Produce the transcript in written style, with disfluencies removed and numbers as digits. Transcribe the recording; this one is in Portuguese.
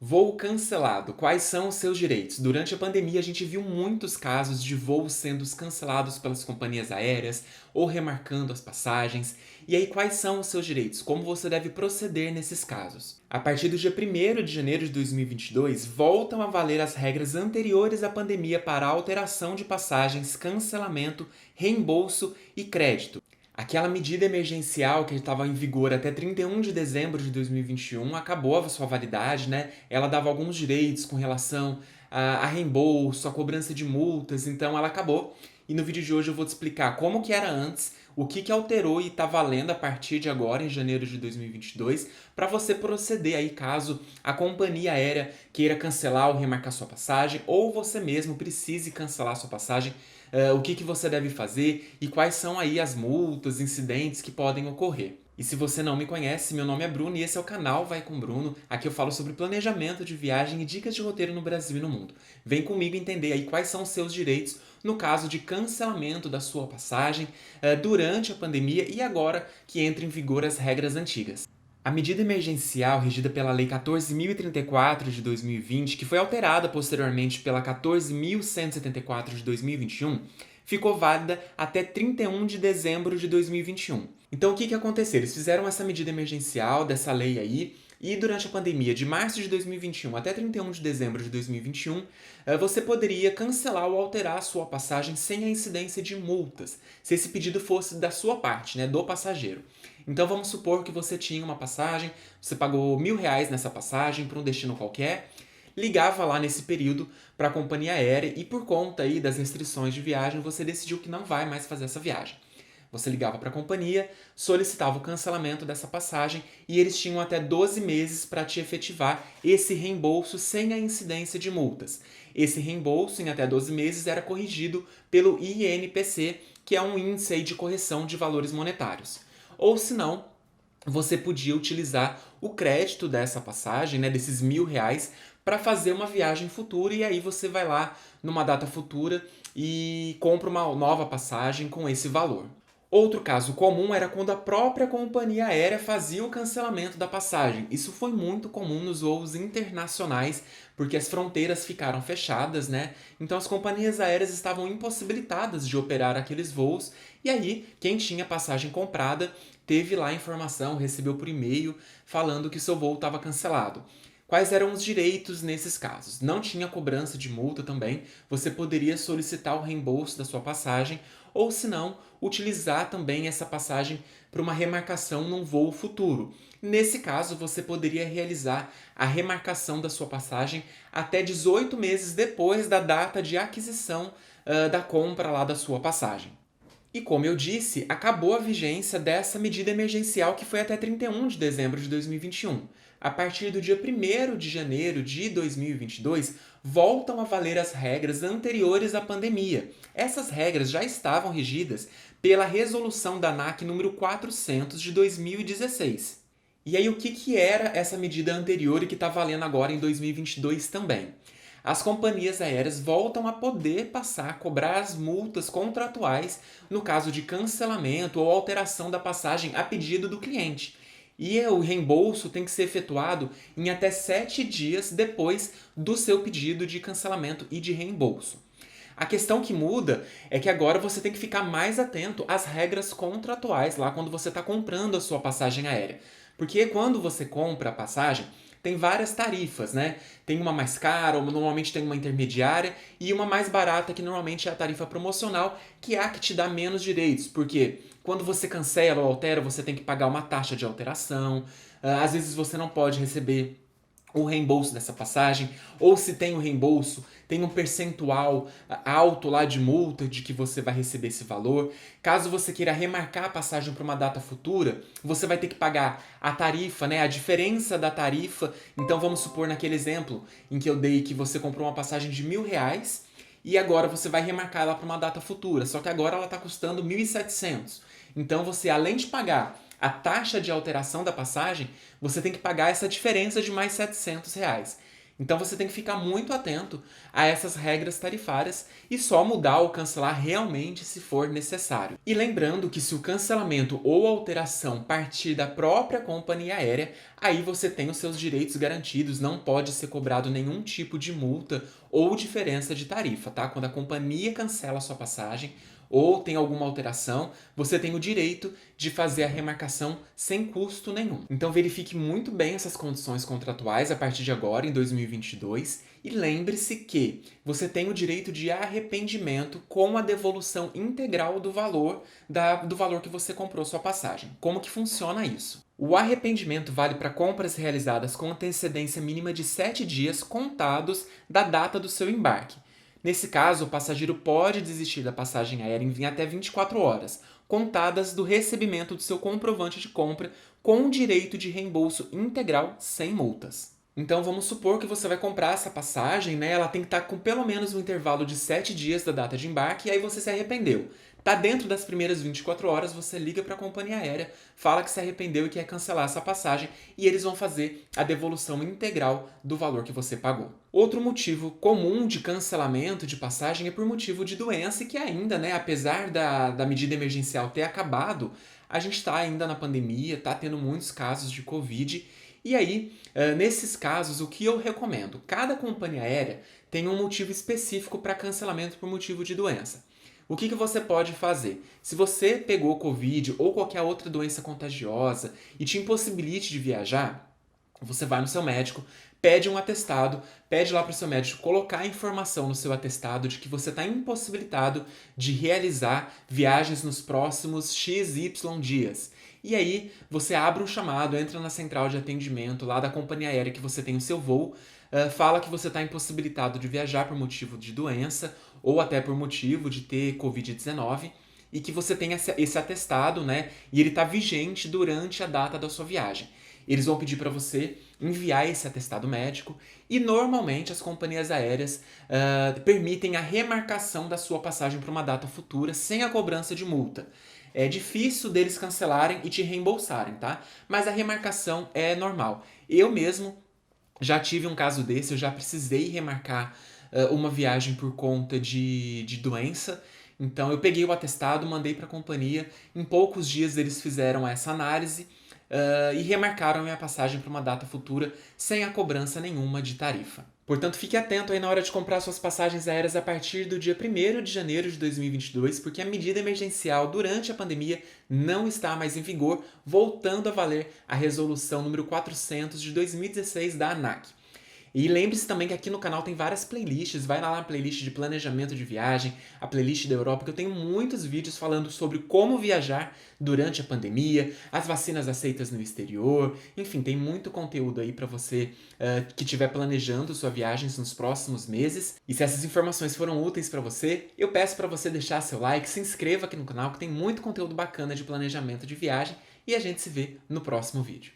Voo cancelado. Quais são os seus direitos? Durante a pandemia, a gente viu muitos casos de voos sendo cancelados pelas companhias aéreas ou remarcando as passagens. E aí, quais são os seus direitos? Como você deve proceder nesses casos? A partir do dia 1º de janeiro de 2022, voltam a valer as regras anteriores à pandemia para alteração de passagens, cancelamento, reembolso e crédito. Aquela medida emergencial que estava em vigor até 31 de dezembro de 2021 acabou a sua validade, né? Ela dava alguns direitos com relação a reembolso, a cobrança de multas, então ela acabou. E no vídeo de hoje eu vou te explicar como que era antes, o que alterou e está valendo a partir de agora, em janeiro de 2022, para você proceder aí caso a companhia aérea queira cancelar ou remarcar sua passagem, ou você mesmo precise cancelar sua passagem, o que você deve fazer e quais são aí as multas, incidentes que podem ocorrer. E se você não me conhece, meu nome é Bruno e esse é o canal Vai com Bruno. Aqui eu falo sobre planejamento de viagem e dicas de roteiro no Brasil e no mundo. Vem comigo entender aí quais são os seus direitos no caso de cancelamento da sua passagem durante a pandemia e agora que entra em vigor as regras antigas. A medida emergencial regida pela Lei 14.034 de 2020, que foi alterada posteriormente pela 14.174 de 2021, ficou válida até 31 de dezembro de 2021. Então, o que aconteceu? Eles fizeram essa medida emergencial dessa lei aí, e durante a pandemia, de março de 2021 até 31 de dezembro de 2021, você poderia cancelar ou alterar a sua passagem sem a incidência de multas, se esse pedido fosse da sua parte, né, do passageiro. Então vamos supor que você tinha uma passagem, você pagou R$ 1.000 nessa passagem para um destino qualquer, ligava lá nesse período para a companhia aérea e por conta aí das restrições de viagem, você decidiu que não vai mais fazer essa viagem. Você ligava para a companhia, solicitava o cancelamento dessa passagem e eles tinham até 12 meses para te efetivar esse reembolso sem a incidência de multas. Esse reembolso em até 12 meses era corrigido pelo INPC, que é um índice aí de correção de valores monetários. Ou se não, você podia utilizar o crédito dessa passagem, né, desses R$ 1.000, para fazer uma viagem futura e aí você vai lá numa data futura e compra uma nova passagem com esse valor. Outro caso comum era quando a própria companhia aérea fazia o cancelamento da passagem. Isso foi muito comum nos voos internacionais, porque as fronteiras ficaram fechadas, né? Então as companhias aéreas estavam impossibilitadas de operar aqueles voos, e aí quem tinha passagem comprada teve lá a informação, recebeu por e-mail falando que seu voo estava cancelado. Quais eram os direitos nesses casos? Não tinha cobrança de multa também, você poderia solicitar o reembolso da sua passagem ou, se não, utilizar também essa passagem para uma remarcação num voo futuro. Nesse caso, você poderia realizar a remarcação da sua passagem até 18 meses depois da data de aquisição da compra lá da sua passagem. E como eu disse, acabou a vigência dessa medida emergencial que foi até 31 de dezembro de 2021. A partir do dia 1º de janeiro de 2022, voltam a valer as regras anteriores à pandemia. Essas regras já estavam regidas pela resolução da ANAC número 400 de 2016. E aí, o que era essa medida anterior e que está valendo agora em 2022 também? As companhias aéreas voltam a poder passar a cobrar as multas contratuais no caso de cancelamento ou alteração da passagem a pedido do cliente. E o reembolso tem que ser efetuado em até 7 dias depois do seu pedido de cancelamento e de reembolso. A questão que muda é que agora você tem que ficar mais atento às regras contratuais lá quando você está comprando a sua passagem aérea. Porque quando você compra a passagem, tem várias tarifas, né? Tem uma mais cara, ou normalmente tem uma intermediária, e uma mais barata, que normalmente é a tarifa promocional, que é a que te dá menos direitos. Porque quando você cancela ou altera, você tem que pagar uma taxa de alteração. Às vezes você não pode receber o reembolso dessa passagem, ou se tem o reembolso, tem um percentual alto lá de multa de que você vai receber esse valor. Caso você queira remarcar a passagem para uma data futura, você vai ter que pagar a tarifa, né, a diferença da tarifa. Então vamos supor naquele exemplo em que eu dei que você comprou uma passagem de R$ 1.000 e agora você vai remarcar ela para uma data futura, só que agora ela está custando 1.700. Então você, além de pagar a taxa de alteração da passagem, você tem que pagar essa diferença de mais R$ 700. Então você tem que ficar muito atento a essas regras tarifárias e só mudar ou cancelar realmente se for necessário. E lembrando que se o cancelamento ou alteração partir da própria companhia aérea, aí você tem os seus direitos garantidos, não pode ser cobrado nenhum tipo de multa ou diferença de tarifa, tá? Quando a companhia cancela a sua passagem ou tem alguma alteração, você tem o direito de fazer a remarcação sem custo nenhum. Então verifique muito bem essas condições contratuais a partir de agora, em 2022, e lembre-se que você tem o direito de arrependimento com a devolução integral do valor do valor que você comprou sua passagem. Como que funciona isso? O arrependimento vale para compras realizadas com antecedência mínima de 7 dias contados da data do seu embarque. Nesse caso, o passageiro pode desistir da passagem aérea em até 24 horas, contadas do recebimento do seu comprovante de compra, com direito de reembolso integral sem multas. Então vamos supor que você vai comprar essa passagem, né? Ela tem que estar com pelo menos um intervalo de 7 dias da data de embarque, e aí você se arrependeu. Tá dentro das primeiras 24 horas, você liga para a companhia aérea, fala que se arrependeu e quer cancelar essa passagem, e eles vão fazer a devolução integral do valor que você pagou. Outro motivo comum de cancelamento de passagem é por motivo de doença, e que ainda, né, apesar da medida emergencial ter acabado, a gente está ainda na pandemia, está tendo muitos casos de Covid. E aí, nesses casos, o que eu recomendo? Cada companhia aérea tem um motivo específico para cancelamento por motivo de doença. O que você pode fazer? Se você pegou Covid ou qualquer outra doença contagiosa e te impossibilite de viajar, você vai no seu médico, pede um atestado, pede lá para o seu médico colocar a informação no seu atestado de que você está impossibilitado de realizar viagens nos próximos XY dias. E aí você abre um chamado, entra na central de atendimento lá da companhia aérea que você tem o seu voo, fala que você está impossibilitado de viajar por motivo de doença ou até por motivo de ter Covid-19 e que você tem esse atestado, né? E ele está vigente durante a data da sua viagem. Eles vão pedir para você enviar esse atestado médico e normalmente as companhias aéreas permitem a remarcação da sua passagem para uma data futura sem a cobrança de multa. É difícil deles cancelarem e te reembolsarem, tá? Mas a remarcação é normal. Eu mesmo já tive um caso desse, eu já precisei remarcar uma viagem por conta de doença. Então eu peguei o atestado, mandei para a companhia, em poucos dias eles fizeram essa análise e remarcaram a minha passagem para uma data futura sem a cobrança nenhuma de tarifa. Portanto, fique atento aí na hora de comprar suas passagens aéreas a partir do dia 1º de janeiro de 2022, porque a medida emergencial durante a pandemia não está mais em vigor, voltando a valer a resolução número 400 de 2016 da ANAC. E lembre-se também que aqui no canal tem várias playlists, vai lá na playlist de planejamento de viagem, a playlist da Europa, que eu tenho muitos vídeos falando sobre como viajar durante a pandemia, as vacinas aceitas no exterior, enfim, tem muito conteúdo aí para você que estiver planejando suas viagens nos próximos meses. E se essas informações foram úteis para você, eu peço para você deixar seu like, se inscreva aqui no canal, que tem muito conteúdo bacana de planejamento de viagem, e a gente se vê no próximo vídeo.